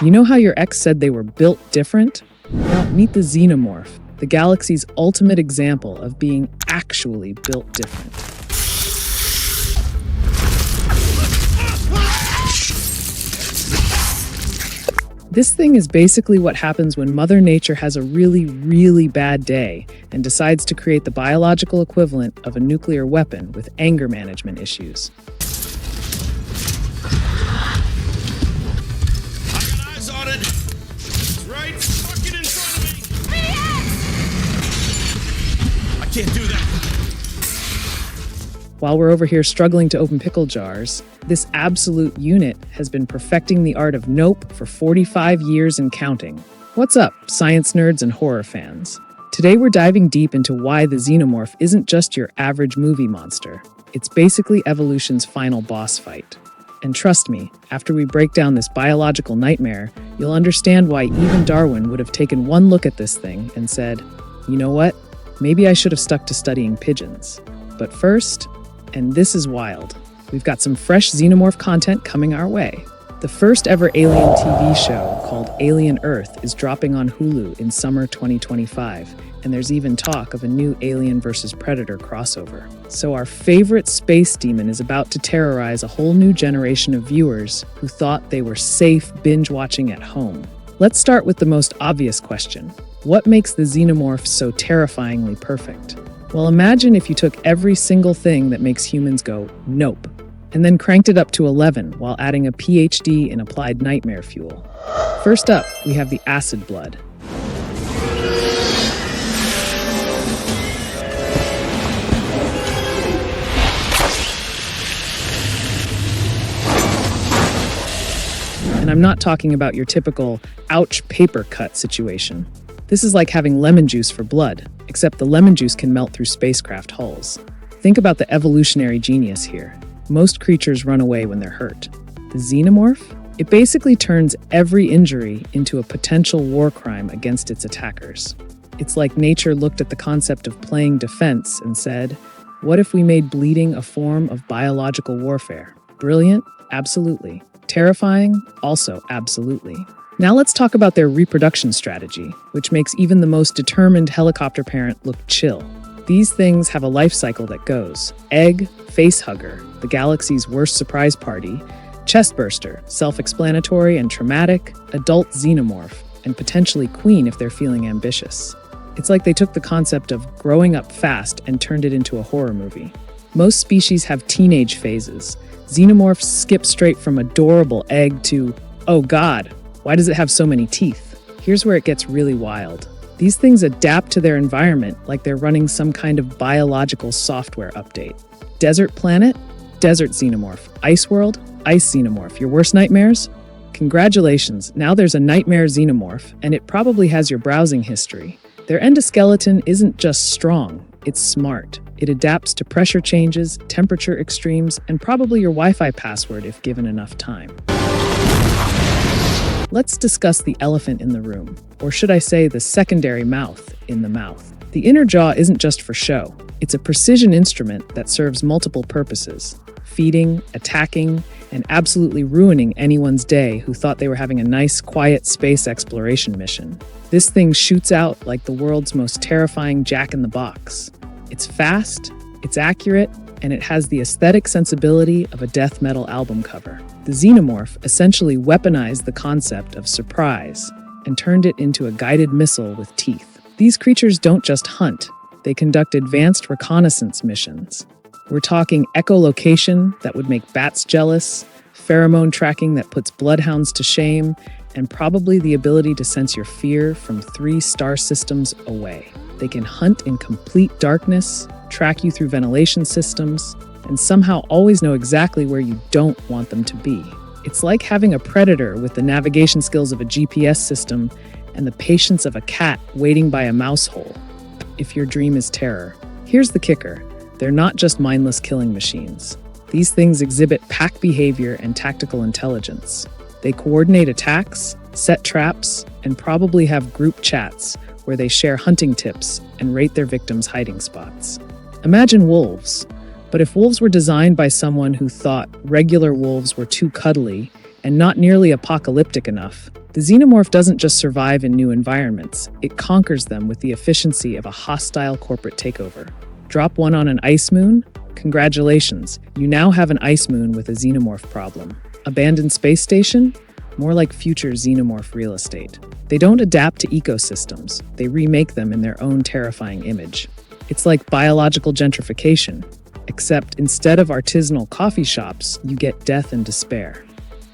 You know how your ex said they were built different? Well, meet the Xenomorph, the galaxy's ultimate example of being actually built different. This thing is basically what happens when Mother Nature has a really, really bad day and decides to create the biological equivalent of a nuclear weapon with anger management issues. I got eyes on it. It's right fucking in front of me. I can't do that. While we're over here struggling to open pickle jars, this absolute unit has been perfecting the art of nope for 45 years and counting. What's up, science nerds and horror fans? Today we're diving deep into why the Xenomorph isn't just your average movie monster. It's basically evolution's final boss fight. And trust me, after we break down this biological nightmare, you'll understand why even Darwin would have taken one look at this thing and said, you know what? Maybe I should have stuck to studying pigeons. But first, and this is wild, we've got some fresh Xenomorph content coming our way. The first ever alien TV show called Alien Earth is dropping on Hulu in summer 2025, and there's even talk of a new Alien vs. Predator crossover. So our favorite space demon is about to terrorize a whole new generation of viewers who thought they were safe binge-watching at home. Let's start with the most obvious question. What makes the Xenomorph so terrifyingly perfect? Well, imagine if you took every single thing that makes humans go, nope, and then cranked it up to 11 while adding a PhD in applied nightmare fuel. First up, we have the acid blood. And I'm not talking about your typical, ouch, paper cut situation. This is like having lemon juice for blood, except the lemon juice can melt through spacecraft hulls. Think about the evolutionary genius here. Most creatures run away when they're hurt. The Xenomorph? It basically turns every injury into a potential war crime against its attackers. It's like nature looked at the concept of playing defense and said, what if we made bleeding a form of biological warfare? Brilliant? Absolutely. Terrifying? Also absolutely. Now let's talk about their reproduction strategy, which makes even the most determined helicopter parent look chill. These things have a life cycle that goes egg, facehugger, the galaxy's worst surprise party, chestburster, self-explanatory and traumatic, adult xenomorph, and potentially queen if they're feeling ambitious. It's like they took the concept of growing up fast and turned it into a horror movie. Most species have teenage phases. Xenomorphs skip straight from adorable egg to, oh god, why does it have so many teeth? Here's where it gets really wild. These things adapt to their environment like they're running some kind of biological software update. Desert planet? Desert xenomorph. Ice world? Ice xenomorph. Your worst nightmares? Congratulations, now there's a nightmare xenomorph, and it probably has your browsing history. Their endoskeleton isn't just strong, it's smart. It adapts to pressure changes, temperature extremes, and probably your Wi-Fi password if given enough time. Let's discuss the elephant in the room, or should I say the secondary mouth in the mouth. The inner jaw isn't just for show. It's a precision instrument that serves multiple purposes: feeding, attacking, and absolutely ruining anyone's day who thought they were having a nice, quiet space exploration mission. This thing shoots out like the world's most terrifying jack-in-the-box. It's fast, it's accurate, and it has the aesthetic sensibility of a death metal album cover. The Xenomorph essentially weaponized the concept of surprise and turned it into a guided missile with teeth. These creatures don't just hunt, they conduct advanced reconnaissance missions. We're talking echolocation that would make bats jealous, pheromone tracking that puts bloodhounds to shame, and probably the ability to sense your fear from 3 star systems away. They can hunt in complete darkness, track you through ventilation systems, and somehow always know exactly where you don't want them to be. It's like having a predator with the navigation skills of a GPS system and the patience of a cat waiting by a mouse hole. If your dream is terror. Here's the kicker. They're not just mindless killing machines. These things exhibit pack behavior and tactical intelligence. They coordinate attacks, set traps, and probably have group chats where they share hunting tips and rate their victims' hiding spots. Imagine wolves. But if wolves were designed by someone who thought regular wolves were too cuddly and not nearly apocalyptic enough. The xenomorph doesn't just survive in new environments, it conquers them with the efficiency of a hostile corporate takeover. Drop one on an ice moon? Congratulations, you now have an ice moon with a xenomorph problem. Abandoned space station? More like future xenomorph real estate. They don't adapt to ecosystems, they remake them in their own terrifying image. It's like biological gentrification, except instead of artisanal coffee shops, you get death and despair.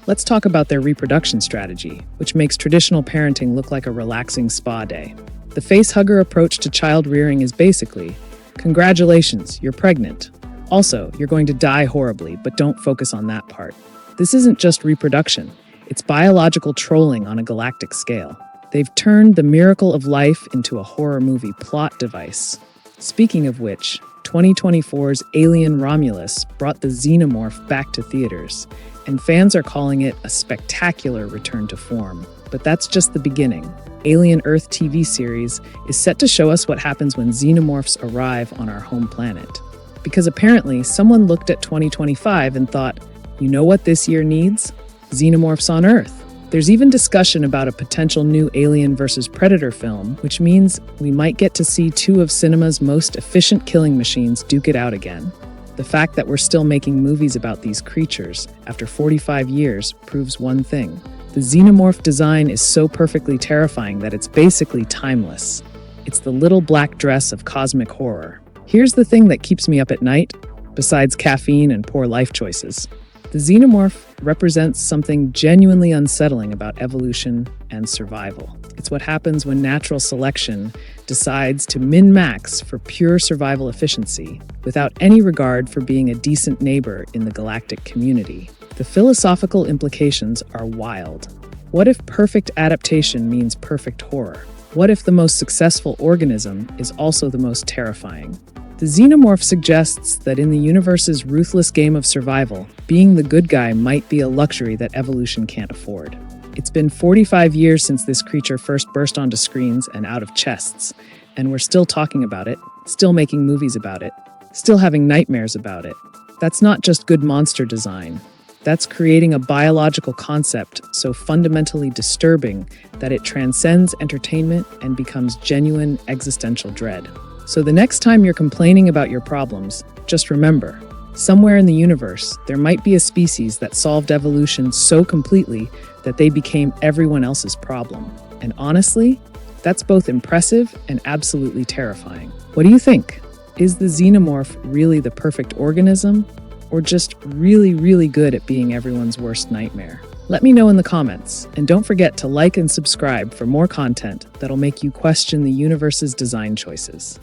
Let's talk about their reproduction strategy, which makes traditional parenting look like a relaxing spa day. The face-hugger approach to child rearing is basically, congratulations, you're pregnant. Also, you're going to die horribly, but don't focus on that part. This isn't just reproduction. It's biological trolling on a galactic scale. They've turned the miracle of life into a horror movie plot device. Speaking of which, 2024's Alien Romulus brought the Xenomorph back to theaters, and fans are calling it a spectacular return to form. But that's just the beginning. Alien Earth TV series is set to show us what happens when xenomorphs arrive on our home planet. Because apparently, someone looked at 2025 and thought, you know what this year needs? Xenomorphs on Earth. There's even discussion about a potential new Alien vs. Predator film, which means we might get to see two of cinema's most efficient killing machines duke it out again. The fact that we're still making movies about these creatures after 45 years proves one thing. The xenomorph design is so perfectly terrifying that it's basically timeless. It's the little black dress of cosmic horror. Here's the thing that keeps me up at night, besides caffeine and poor life choices. The xenomorph represents something genuinely unsettling about evolution and survival. It's what happens when natural selection decides to min-max for pure survival efficiency without any regard for being a decent neighbor in the galactic community. The philosophical implications are wild. What if perfect adaptation means perfect horror? What if the most successful organism is also the most terrifying? The xenomorph suggests that in the universe's ruthless game of survival, being the good guy might be a luxury that evolution can't afford. It's been 45 years since this creature first burst onto screens and out of chests, and we're still talking about it, still making movies about it, still having nightmares about it. That's not just good monster design. That's creating a biological concept so fundamentally disturbing that it transcends entertainment and becomes genuine existential dread. So the next time you're complaining about your problems, just remember, somewhere in the universe, there might be a species that solved evolution so completely that they became everyone else's problem. And honestly, that's both impressive and absolutely terrifying. What do you think? Is the xenomorph really the perfect organism? Or just really, really good at being everyone's worst nightmare? Let me know in the comments, and don't forget to like and subscribe for more content that'll make you question the universe's design choices.